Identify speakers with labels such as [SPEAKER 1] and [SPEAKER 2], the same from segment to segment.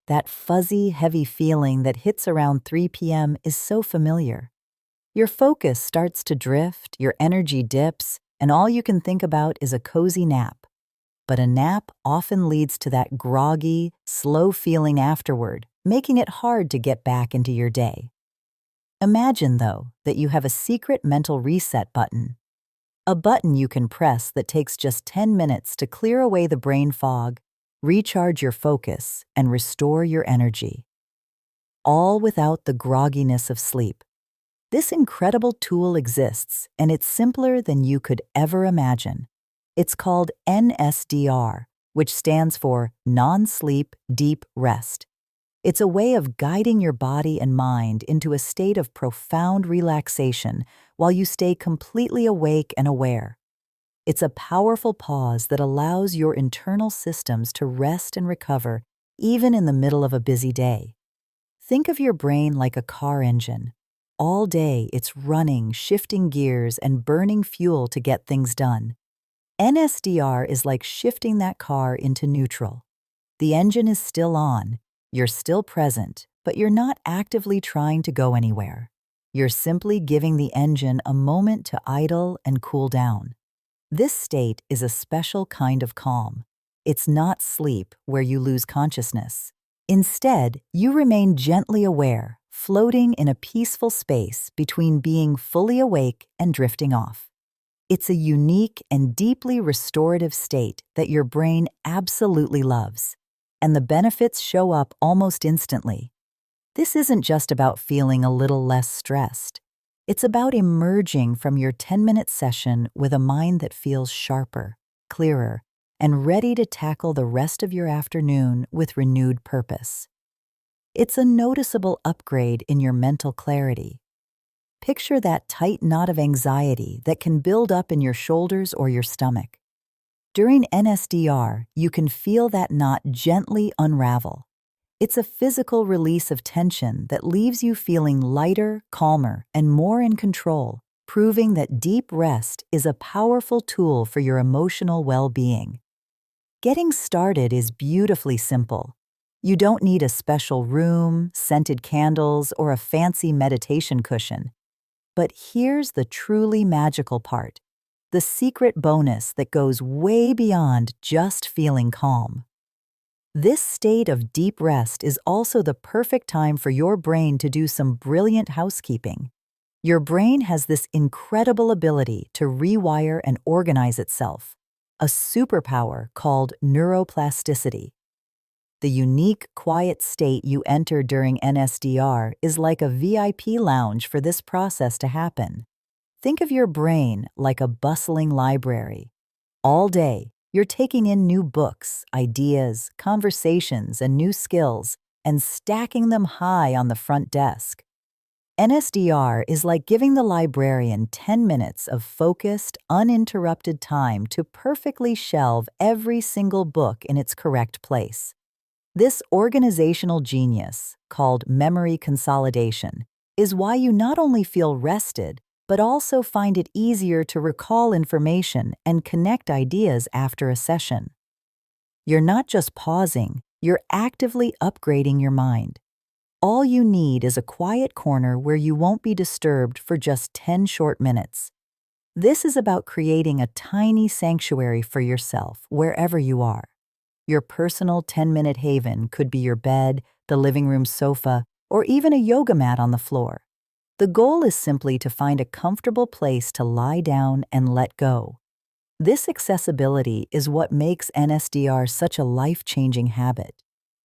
[SPEAKER 1] That fuzzy, heavy feeling that hits around 3 p.m. is so familiar. Your focus starts to drift, your energy dips, and all you can think about is a cozy nap. But a nap often leads to that groggy, slow feeling afterward, making it hard to get back into your day. Imagine, though, that you have a secret mental reset button. A button you can press that takes just 10 minutes to clear away the brain fog, recharge your focus, and restore your energy. All without the grogginess of sleep. This incredible tool exists, and it's simpler than you could ever imagine. It's called NSDR, which stands for Non-Sleep Deep Rest. It's a way of guiding your body and mind into a state of profound relaxation while you stay completely awake and aware. It's a powerful pause that allows your internal systems to rest and recover even in the middle of a busy day. Think of your brain like a car engine. All day it's running, shifting gears, and burning fuel to get things done. NSDR is like shifting that car into neutral. The engine is still on, you're still present, but you're not actively trying to go anywhere. You're simply giving the engine a moment to idle and cool down. This state is a special kind of calm. It's not sleep where you lose consciousness. Instead, you remain gently aware, floating in a peaceful space between being fully awake and drifting off. It's a unique and deeply restorative state that your brain absolutely loves, and the benefits show up almost instantly. This isn't just about feeling a little less stressed. It's about emerging from your 10-minute session with a mind that feels sharper, clearer, and ready to tackle the rest of your afternoon with renewed purpose. It's a noticeable upgrade in your mental clarity. Picture that tight knot of anxiety that can build up in your shoulders or your stomach. During NSDR, you can feel that knot gently unravel. It's a physical release of tension that leaves you feeling lighter, calmer, and more in control, proving that deep rest is a powerful tool for your emotional well-being. Getting started is beautifully simple. You don't need a special room, scented candles, or a fancy meditation cushion. But here's the truly magical part, the secret bonus that goes way beyond just feeling calm. This state of deep rest is also the perfect time for your brain to do some brilliant housekeeping. Your brain has this incredible ability to rewire and organize itself, a superpower called neuroplasticity. The unique, quiet state you enter during NSDR is like a VIP lounge for this process to happen. Think of your brain like a bustling library. All day, you're taking in new books, ideas, conversations, and new skills, and stacking them high on the front desk. NSDR is like giving the librarian 10 minutes of focused, uninterrupted time to perfectly shelve every single book in its correct place. This organizational genius, called memory consolidation, is why you not only feel rested, but also find it easier to recall information and connect ideas after a session. You're not just pausing, you're actively upgrading your mind. All you need is a quiet corner where you won't be disturbed for just 10 short minutes. This is about creating a tiny sanctuary for yourself wherever you are. Your personal 10-minute haven could be your bed, the living room sofa, or even a yoga mat on the floor. The goal is simply to find a comfortable place to lie down and let go. This accessibility is what makes NSDR such a life-changing habit.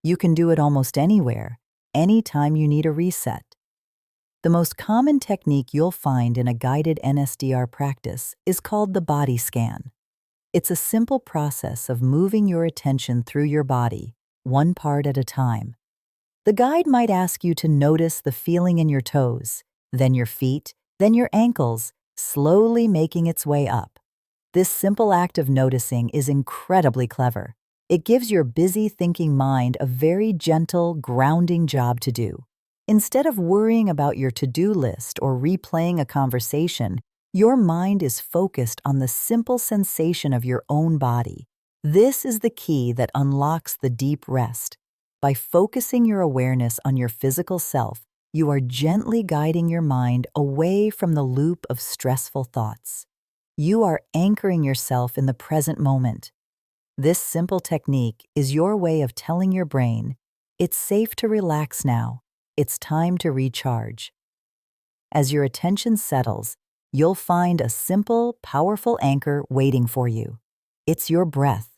[SPEAKER 1] You can do it almost anywhere, anytime you need a reset. The most common technique you'll find in a guided NSDR practice is called the body scan. It's a simple process of moving your attention through your body, one part at a time. The guide might ask you to notice the feeling in your toes, then your feet, then your ankles, slowly making its way up. This simple act of noticing is incredibly clever. It gives your busy thinking mind a very gentle, grounding job to do. Instead of worrying about your to-do list or replaying a conversation, your mind is focused on the simple sensation of your own body. This is the key that unlocks the deep rest. By focusing your awareness on your physical self, you are gently guiding your mind away from the loop of stressful thoughts. You are anchoring yourself in the present moment. This simple technique is your way of telling your brain, it's safe to relax now. It's time to recharge. As your attention settles, you'll find a simple, powerful anchor waiting for you. It's your breath.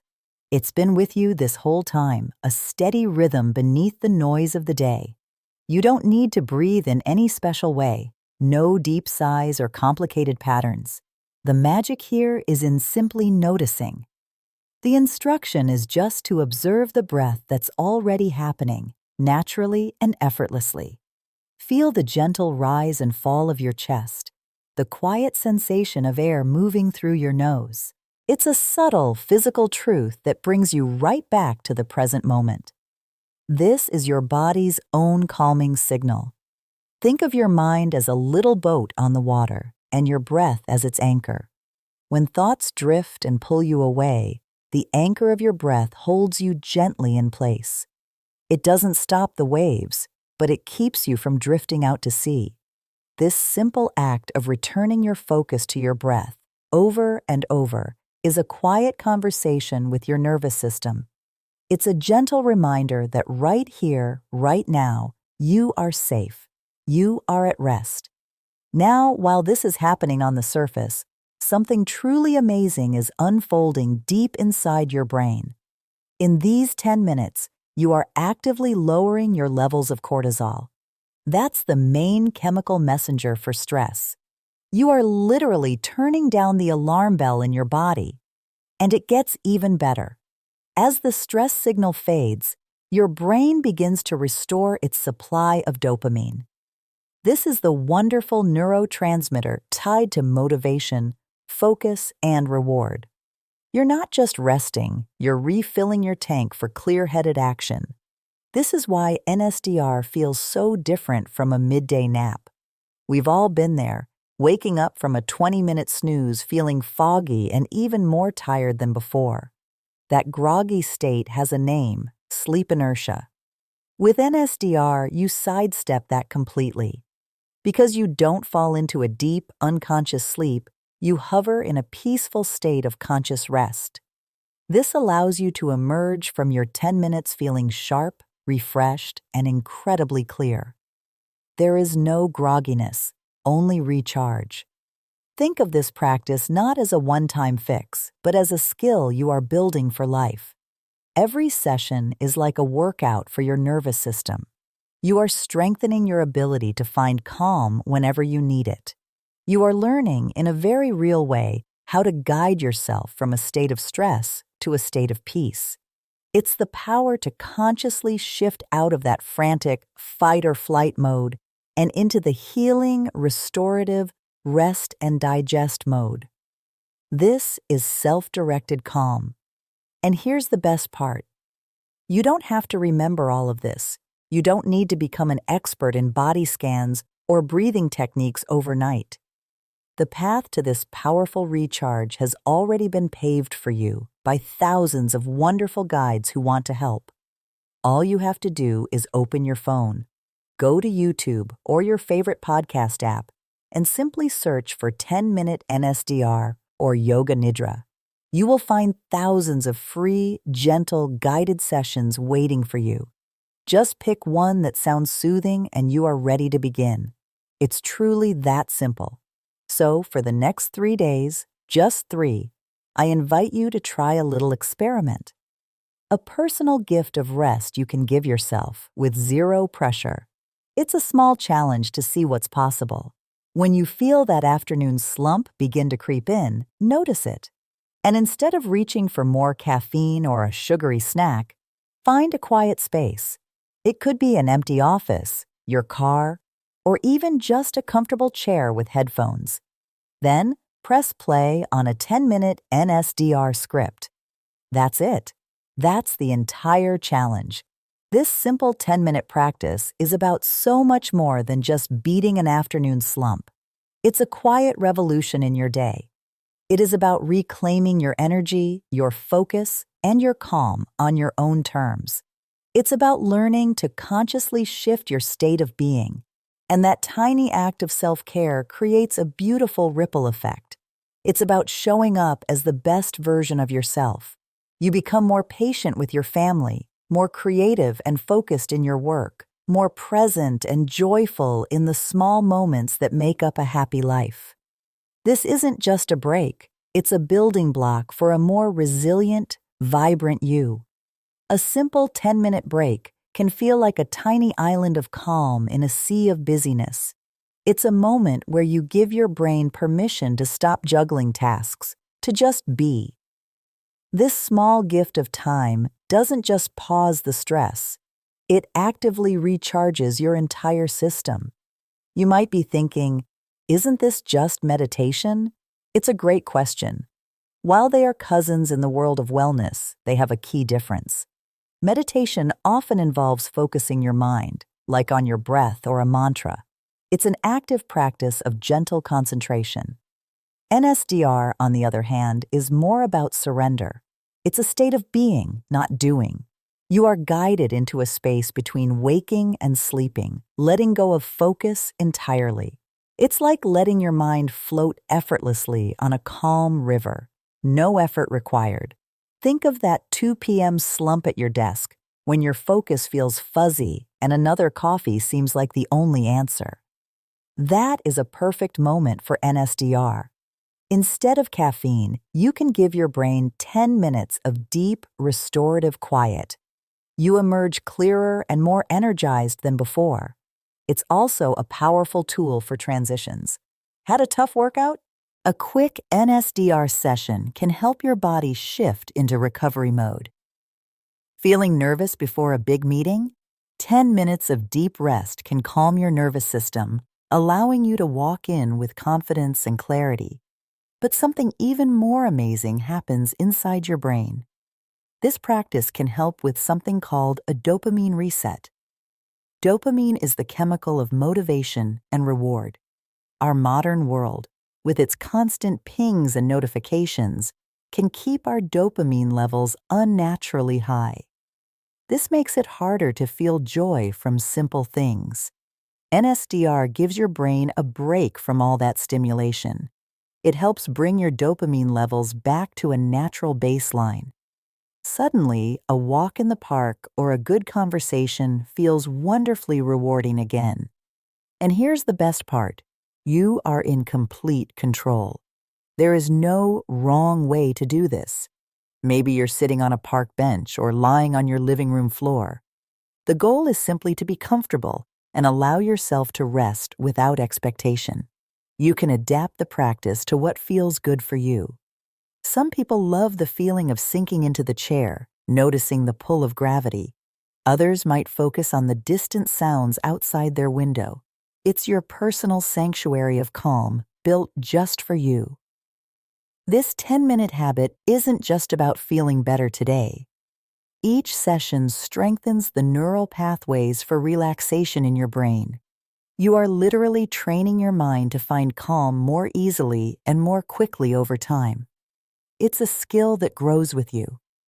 [SPEAKER 1] It's been with you this whole time, a steady rhythm beneath the noise of the day. You don't need to breathe in any special way, no deep sighs or complicated patterns. The magic here is in simply noticing. The instruction is just to observe the breath that's already happening, naturally and effortlessly. Feel the gentle rise and fall of your chest, the quiet sensation of air moving through your nose. It's a subtle physical truth that brings you right back to the present moment. This is your body's own calming signal. Think of your mind as a little boat on the water and your breath as its anchor. When thoughts drift and pull you away, the anchor of your breath holds you gently in place. It doesn't stop the waves, but it keeps you from drifting out to sea. This simple act of returning your focus to your breath over and over is a quiet conversation with your nervous system. It's a gentle reminder that right here, right now, you are safe. You are at rest. Now, while this is happening on the surface, something truly amazing is unfolding deep inside your brain. In these 10 minutes, you are actively lowering your levels of cortisol. That's the main chemical messenger for stress. You are literally turning down the alarm bell in your body. And it gets even better. As the stress signal fades, your brain begins to restore its supply of dopamine. This is the wonderful neurotransmitter tied to motivation, focus, and reward. You're not just resting, you're refilling your tank for clear-headed action. This is why NSDR feels so different from a midday nap. We've all been there, waking up from a 20-minute snooze feeling foggy and even more tired than before. That groggy state has a name, sleep inertia. With NSDR, you sidestep that completely. Because you don't fall into a deep, unconscious sleep, you hover in a peaceful state of conscious rest. This allows you to emerge from your 10 minutes feeling sharp, refreshed, and incredibly clear. There is no grogginess, only recharge. Think of this practice not as a one-time fix, but as a skill you are building for life. Every session is like a workout for your nervous system. You are strengthening your ability to find calm whenever you need it. You are learning, in a very real way, how to guide yourself from a state of stress to a state of peace. It's the power to consciously shift out of that frantic fight-or-flight mode and into the healing, restorative, rest and digest mode. This is self-directed calm. And here's the best part. You don't have to remember all of this. You don't need to become an expert in body scans or breathing techniques overnight. The path to this powerful recharge has already been paved for you by thousands of wonderful guides who want to help. All you have to do is open your phone, go to YouTube or your favorite podcast app, and simply search for 10-minute NSDR or Yoga Nidra. You will find thousands of free, gentle, guided sessions waiting for you. Just pick one that sounds soothing and you are ready to begin. It's truly that simple. So for the next 3 days, just 3, I invite you to try a little experiment. A personal gift of rest you can give yourself with zero pressure. It's a small challenge to see what's possible. When you feel that afternoon slump begin to creep in, notice it. And instead of reaching for more caffeine or a sugary snack, find a quiet space. It could be an empty office, your car, or even just a comfortable chair with headphones. Then, press play on a 10-minute NSDR script. That's it. That's the entire challenge. This simple 10-minute practice is about so much more than just beating an afternoon slump. It's a quiet revolution in your day. It is about reclaiming your energy, your focus, and your calm on your own terms. It's about learning to consciously shift your state of being, and that tiny act of self-care creates a beautiful ripple effect. It's about showing up as the best version of yourself. You become more patient with your family, more creative and focused in your work, more present and joyful in the small moments that make up a happy life. This isn't just a break, it's a building block for a more resilient, vibrant you. A simple 10-minute break can feel like a tiny island of calm in a sea of busyness. It's a moment where you give your brain permission to stop juggling tasks, to just be. This small gift of time doesn't just pause the stress, it actively recharges your entire system. You might be thinking, isn't this just meditation? It's a great question. While they are cousins in the world of wellness, they have a key difference. Meditation often involves focusing your mind, like on your breath or a mantra. It's an active practice of gentle concentration. NSDR, on the other hand, is more about surrender. It's a state of being, not doing. You are guided into a space between waking and sleeping, letting go of focus entirely. It's like letting your mind float effortlessly on a calm river. No effort required. Think of that 2 p.m. slump at your desk, when your focus feels fuzzy and another coffee seems like the only answer. That is a perfect moment for NSDR. Instead of caffeine, you can give your brain 10 minutes of deep, restorative quiet. You emerge clearer and more energized than before. It's also a powerful tool for transitions. Had a tough workout? A quick NSDR session can help your body shift into recovery mode. Feeling nervous before a big meeting? 10 minutes of deep rest can calm your nervous system, allowing you to walk in with confidence and clarity. But something even more amazing happens inside your brain. This practice can help with something called a dopamine reset. Dopamine is the chemical of motivation and reward. Our modern world, with its constant pings and notifications, can keep our dopamine levels unnaturally high. This makes it harder to feel joy from simple things. NSDR gives your brain a break from all that stimulation. It helps bring your dopamine levels back to a natural baseline. Suddenly, a walk in the park or a good conversation feels wonderfully rewarding again. And here's the best part. You are in complete control. There is no wrong way to do this. Maybe you're sitting on a park bench or lying on your living room floor. The goal is simply to be comfortable and allow yourself to rest without expectation. You can adapt the practice to what feels good for you. Some people love the feeling of sinking into the chair, noticing the pull of gravity. Others might focus on the distant sounds outside their window. It's your personal sanctuary of calm, built just for you. This 10-minute habit isn't just about feeling better today. Each session strengthens the neural pathways for relaxation in your brain. You are literally training your mind to find calm more easily and more quickly over time. It's a skill that grows with you,